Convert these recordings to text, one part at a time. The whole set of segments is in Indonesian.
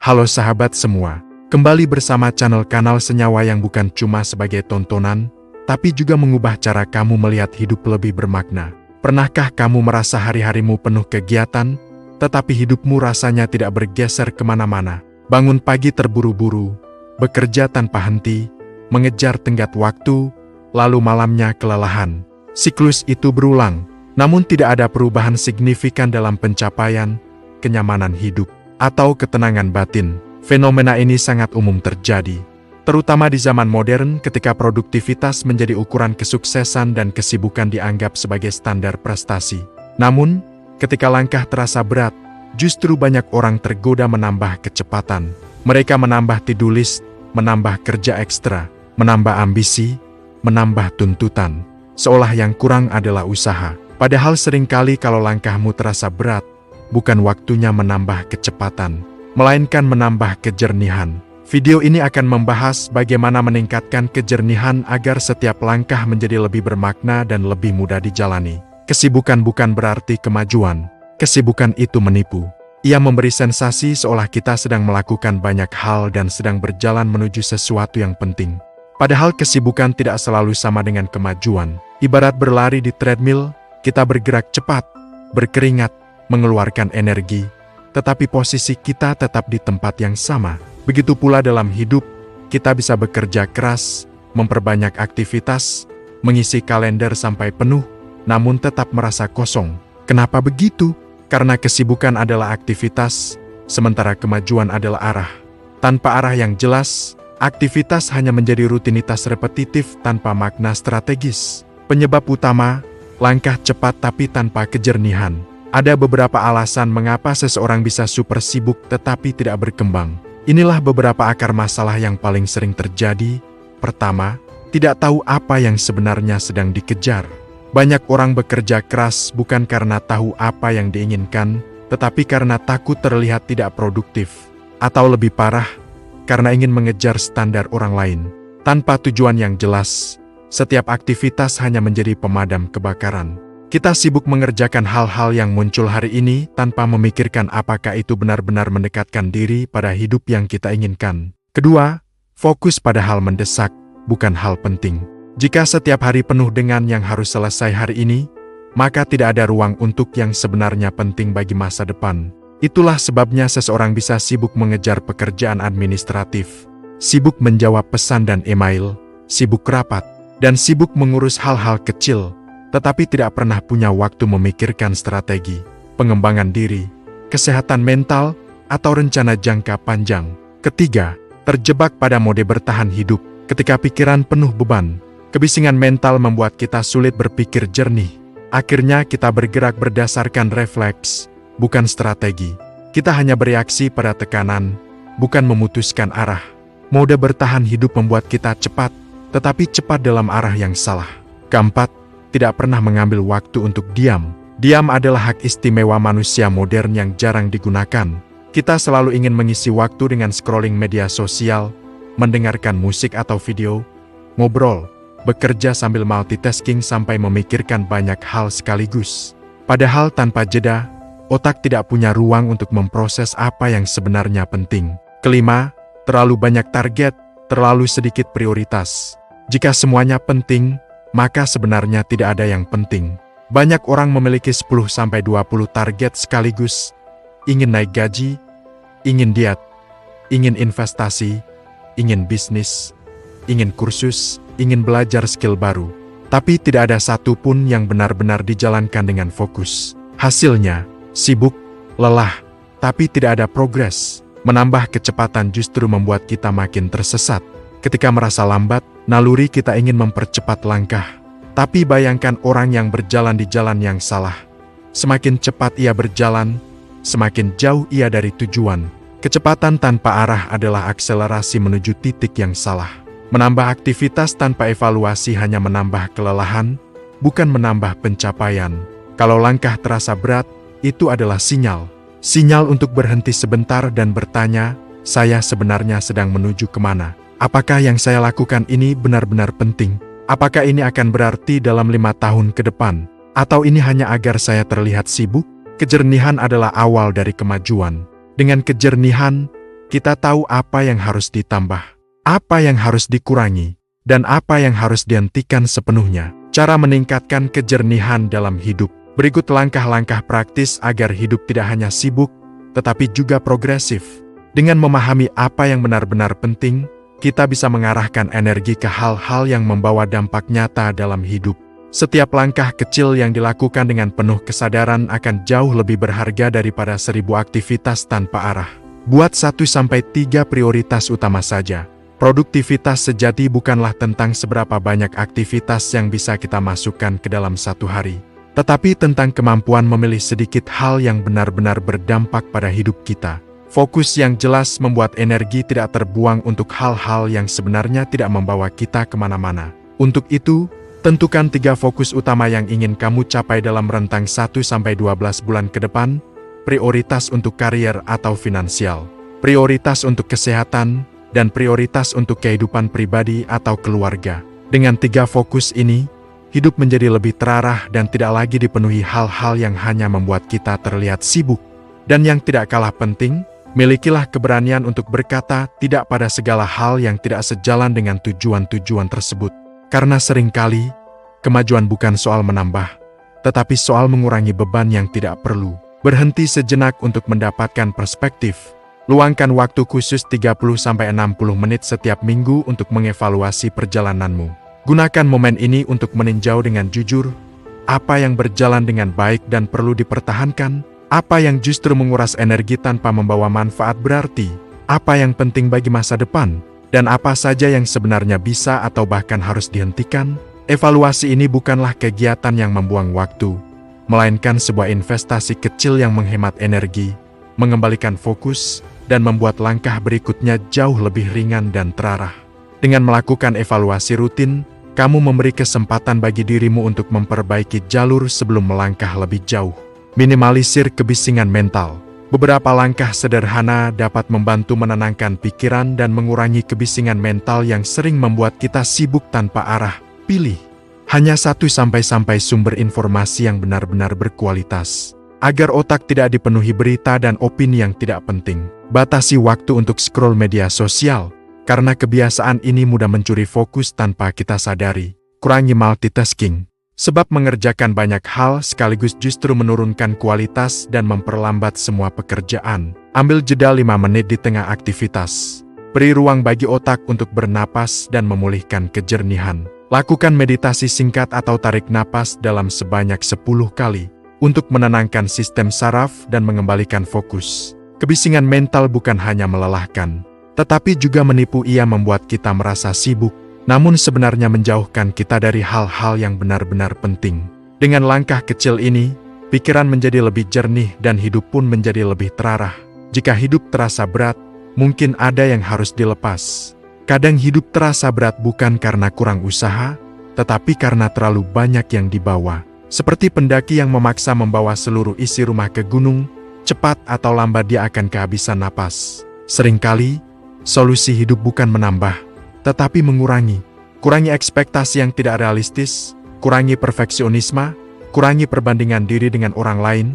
Halo sahabat semua, kembali bersama kanal Senyawa yang bukan cuma sebagai tontonan, tapi juga mengubah cara kamu melihat hidup lebih bermakna. Pernahkah kamu merasa hari-harimu penuh kegiatan, tetapi hidupmu rasanya tidak bergeser kemana-mana? Bangun pagi terburu-buru, bekerja tanpa henti, mengejar tenggat waktu, lalu malamnya kelelahan. Siklus itu berulang, namun tidak ada perubahan signifikan dalam pencapaian, kenyamanan hidup, atau ketenangan batin. Fenomena ini sangat umum terjadi, terutama di zaman modern ketika produktivitas menjadi ukuran kesuksesan dan kesibukan dianggap sebagai standar prestasi. Namun, ketika langkah terasa berat, justru banyak orang tergoda menambah kecepatan. Mereka menambah to-do list, menambah kerja ekstra, menambah ambisi, menambah tuntutan, seolah yang kurang adalah usaha. Padahal seringkali kalau langkahmu terasa berat, bukan waktunya menambah kecepatan, melainkan menambah kejernihan. Video ini akan membahas bagaimana meningkatkan kejernihan agar setiap langkah menjadi lebih bermakna dan lebih mudah dijalani. Kesibukan bukan berarti kemajuan. Kesibukan itu menipu. Ia memberi sensasi seolah kita sedang melakukan banyak hal dan sedang berjalan menuju sesuatu yang penting. Padahal kesibukan tidak selalu sama dengan kemajuan. Ibarat berlari di treadmill, kita bergerak cepat, berkeringat, mengeluarkan energi, tetapi posisi kita tetap di tempat yang sama. Begitu pula dalam hidup, kita bisa bekerja keras, memperbanyak aktivitas, mengisi kalender sampai penuh, namun tetap merasa kosong. Kenapa begitu? Karena kesibukan adalah aktivitas, sementara kemajuan adalah arah. Tanpa arah yang jelas, aktivitas hanya menjadi rutinitas repetitif tanpa makna strategis. Penyebab utama, langkah cepat tapi tanpa kejernihan. Ada beberapa alasan mengapa seseorang bisa super sibuk tetapi tidak berkembang. Inilah beberapa akar masalah yang paling sering terjadi. Pertama, tidak tahu apa yang sebenarnya sedang dikejar. Banyak orang bekerja keras bukan karena tahu apa yang diinginkan, tetapi karena takut terlihat tidak produktif. Atau lebih parah, karena ingin mengejar standar orang lain. Tanpa tujuan yang jelas, setiap aktivitas hanya menjadi pemadam kebakaran. Kita sibuk mengerjakan hal-hal yang muncul hari ini tanpa memikirkan apakah itu benar-benar mendekatkan diri pada hidup yang kita inginkan. Kedua, fokus pada hal mendesak, bukan hal penting. Jika setiap hari penuh dengan yang harus selesai hari ini, maka tidak ada ruang untuk yang sebenarnya penting bagi masa depan. Itulah sebabnya seseorang bisa sibuk mengejar pekerjaan administratif, sibuk menjawab pesan dan email, sibuk rapat, dan sibuk mengurus hal-hal kecil, tetapi tidak pernah punya waktu memikirkan strategi, pengembangan diri, kesehatan mental, atau rencana jangka panjang. Ketiga, terjebak pada mode bertahan hidup. Ketika pikiran penuh beban, kebisingan mental membuat kita sulit berpikir jernih. Akhirnya kita bergerak berdasarkan refleks, bukan strategi. Kita hanya bereaksi pada tekanan, bukan memutuskan arah. Mode bertahan hidup membuat kita cepat, tetapi cepat dalam arah yang salah. Keempat, tidak pernah mengambil waktu untuk diam. Diam adalah hak istimewa manusia modern yang jarang digunakan. Kita selalu ingin mengisi waktu dengan scrolling media sosial, mendengarkan musik atau video, ngobrol, bekerja sambil multitasking sampai memikirkan banyak hal sekaligus. Padahal tanpa jeda, otak tidak punya ruang untuk memproses apa yang sebenarnya penting. Kelima, terlalu banyak target, terlalu sedikit prioritas. Jika semuanya penting, maka sebenarnya tidak ada yang penting. Banyak orang memiliki 10-20 target sekaligus. Ingin naik gaji, ingin diet, ingin investasi, ingin bisnis, ingin kursus, ingin belajar skill baru. Tapi tidak ada satupun yang benar-benar dijalankan dengan fokus. Hasilnya, sibuk, lelah, tapi tidak ada progres. Menambah kecepatan justru membuat kita makin tersesat. Ketika merasa lambat, naluri kita ingin mempercepat langkah. Tapi bayangkan orang yang berjalan di jalan yang salah. Semakin cepat ia berjalan, semakin jauh ia dari tujuan. Kecepatan tanpa arah adalah akselerasi menuju titik yang salah. Menambah aktivitas tanpa evaluasi hanya menambah kelelahan, bukan menambah pencapaian. Kalau langkah terasa berat, itu adalah sinyal. Sinyal untuk berhenti sebentar dan bertanya, saya sebenarnya sedang menuju kemana? Apakah yang saya lakukan ini benar-benar penting? Apakah ini akan berarti dalam 5 tahun ke depan? Atau ini hanya agar saya terlihat sibuk? Kejernihan adalah awal dari kemajuan. Dengan kejernihan, Kita tahu apa yang harus ditambah, apa yang harus dikurangi, dan apa yang harus dihentikan sepenuhnya. Cara meningkatkan kejernihan dalam hidup. Berikut langkah-langkah praktis agar hidup tidak hanya sibuk, tetapi juga progresif. Dengan memahami apa yang benar-benar penting, kita bisa mengarahkan energi ke hal-hal yang membawa dampak nyata dalam hidup. Setiap langkah kecil yang dilakukan dengan penuh kesadaran akan jauh lebih berharga daripada 1000 aktivitas tanpa arah. Buat 1-3 prioritas utama saja. Produktivitas sejati bukanlah tentang seberapa banyak aktivitas yang bisa kita masukkan ke dalam satu hari, tetapi tentang kemampuan memilih sedikit hal yang benar-benar berdampak pada hidup kita. Fokus yang jelas membuat energi tidak terbuang untuk hal-hal yang sebenarnya tidak membawa kita kemana-mana. Untuk itu, tentukan 3 fokus utama yang ingin kamu capai dalam rentang 1-12 bulan ke depan. Prioritas untuk karier atau finansial, prioritas untuk kesehatan, dan prioritas untuk kehidupan pribadi atau keluarga. Dengan 3 fokus ini, hidup menjadi lebih terarah dan tidak lagi dipenuhi hal-hal yang hanya membuat kita terlihat sibuk. Dan yang tidak kalah penting, milikilah keberanian untuk berkata tidak pada segala hal yang tidak sejalan dengan tujuan-tujuan tersebut. Karena seringkali, kemajuan bukan soal menambah, tetapi soal mengurangi beban yang tidak perlu. Berhenti sejenak untuk mendapatkan perspektif. Luangkan waktu khusus 30-60 menit setiap minggu untuk mengevaluasi perjalananmu. Gunakan momen ini untuk meninjau dengan jujur, apa yang berjalan dengan baik dan perlu dipertahankan, apa yang justru menguras energi tanpa membawa manfaat berarti, apa yang penting bagi masa depan, dan apa saja yang sebenarnya bisa atau bahkan harus dihentikan. Evaluasi ini bukanlah kegiatan yang membuang waktu, melainkan sebuah investasi kecil yang menghemat energi, mengembalikan fokus, dan membuat langkah berikutnya jauh lebih ringan dan terarah. Dengan melakukan evaluasi rutin, kamu memberi kesempatan bagi dirimu untuk memperbaiki jalur sebelum melangkah lebih jauh. Minimalisir kebisingan mental. Beberapa langkah sederhana dapat membantu menenangkan pikiran dan mengurangi kebisingan mental yang sering membuat kita sibuk tanpa arah. Pilih hanya 1-sampai sumber informasi yang benar-benar berkualitas, agar otak tidak dipenuhi berita dan opini yang tidak penting. Batasi waktu untuk scroll media sosial, karena kebiasaan ini mudah mencuri fokus tanpa kita sadari. Kurangi multitasking, sebab mengerjakan banyak hal sekaligus justru menurunkan kualitas dan memperlambat semua pekerjaan. Ambil jeda 5 menit di tengah aktivitas. Beri ruang bagi otak untuk bernapas dan memulihkan kejernihan. Lakukan meditasi singkat atau tarik napas dalam sebanyak 10 kali untuk menenangkan sistem saraf dan mengembalikan fokus. Kebisingan mental bukan hanya melelahkan, tetapi juga menipu. Ia membuat kita merasa sibuk, namun sebenarnya menjauhkan kita dari hal-hal yang benar-benar penting. Dengan langkah kecil ini, pikiran menjadi lebih jernih dan hidup pun menjadi lebih terarah. Jika hidup terasa berat, mungkin ada yang harus dilepas. Kadang hidup terasa berat bukan karena kurang usaha, tetapi karena terlalu banyak yang dibawa. Seperti pendaki yang memaksa membawa seluruh isi rumah ke gunung, cepat atau lambat dia akan kehabisan napas. Seringkali, solusi hidup bukan menambah, tetapi mengurangi. Kurangi ekspektasi yang tidak realistis, kurangi perfeksionisme, kurangi perbandingan diri dengan orang lain,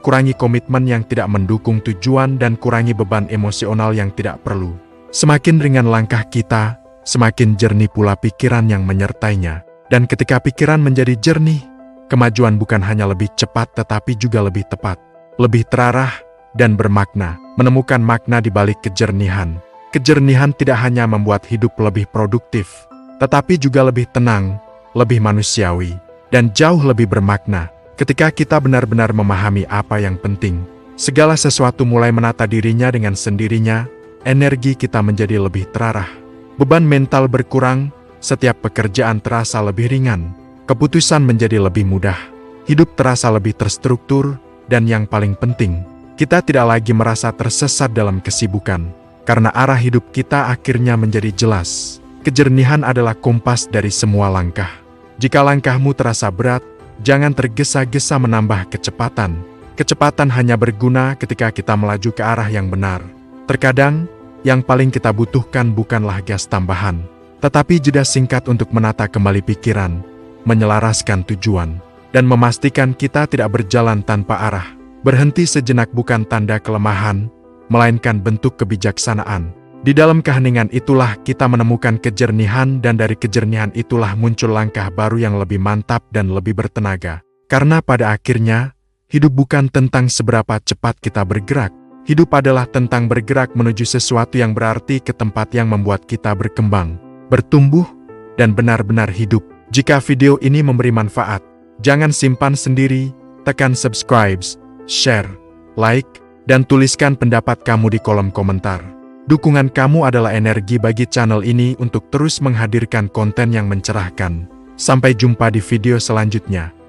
kurangi komitmen yang tidak mendukung tujuan, dan kurangi beban emosional yang tidak perlu. Semakin ringan langkah kita, semakin jernih pula pikiran yang menyertainya. Dan ketika pikiran menjadi jernih, kemajuan bukan hanya lebih cepat tetapi juga lebih tepat, lebih terarah, dan bermakna. Menemukan makna di balik kejernihan. Kejernihan tidak hanya membuat hidup lebih produktif, tetapi juga lebih tenang, lebih manusiawi, dan jauh lebih bermakna. Ketika kita benar-benar memahami apa yang penting, segala sesuatu mulai menata dirinya dengan sendirinya. Energi kita menjadi lebih terarah. Beban mental berkurang, setiap pekerjaan terasa lebih ringan. Keputusan menjadi lebih mudah. Hidup terasa lebih terstruktur, dan yang paling penting, kita tidak lagi merasa tersesat dalam kesibukan. Karena arah hidup kita akhirnya menjadi jelas. Kejernihan adalah kompas dari semua langkah. Jika langkahmu terasa berat, jangan tergesa-gesa menambah kecepatan. Kecepatan hanya berguna ketika kita melaju ke arah yang benar. Terkadang, yang paling kita butuhkan bukanlah gas tambahan, tetapi jeda singkat untuk menata kembali pikiran, menyelaraskan tujuan, dan memastikan kita tidak berjalan tanpa arah. Berhenti sejenak bukan tanda kelemahan, melainkan bentuk kebijaksanaan. Di dalam keheningan itulah kita menemukan kejernihan, dan dari kejernihan itulah muncul langkah baru yang lebih mantap dan lebih bertenaga. Karena pada akhirnya, hidup bukan tentang seberapa cepat kita bergerak. Hidup adalah tentang bergerak menuju sesuatu yang berarti, ke tempat yang membuat kita berkembang, bertumbuh, dan benar-benar hidup. Jika video ini memberi manfaat, jangan simpan sendiri, tekan subscribe, share, like, dan tuliskan pendapat kamu di kolom komentar. Dukungan kamu adalah energi bagi channel ini untuk terus menghadirkan konten yang mencerahkan. Sampai jumpa di video selanjutnya.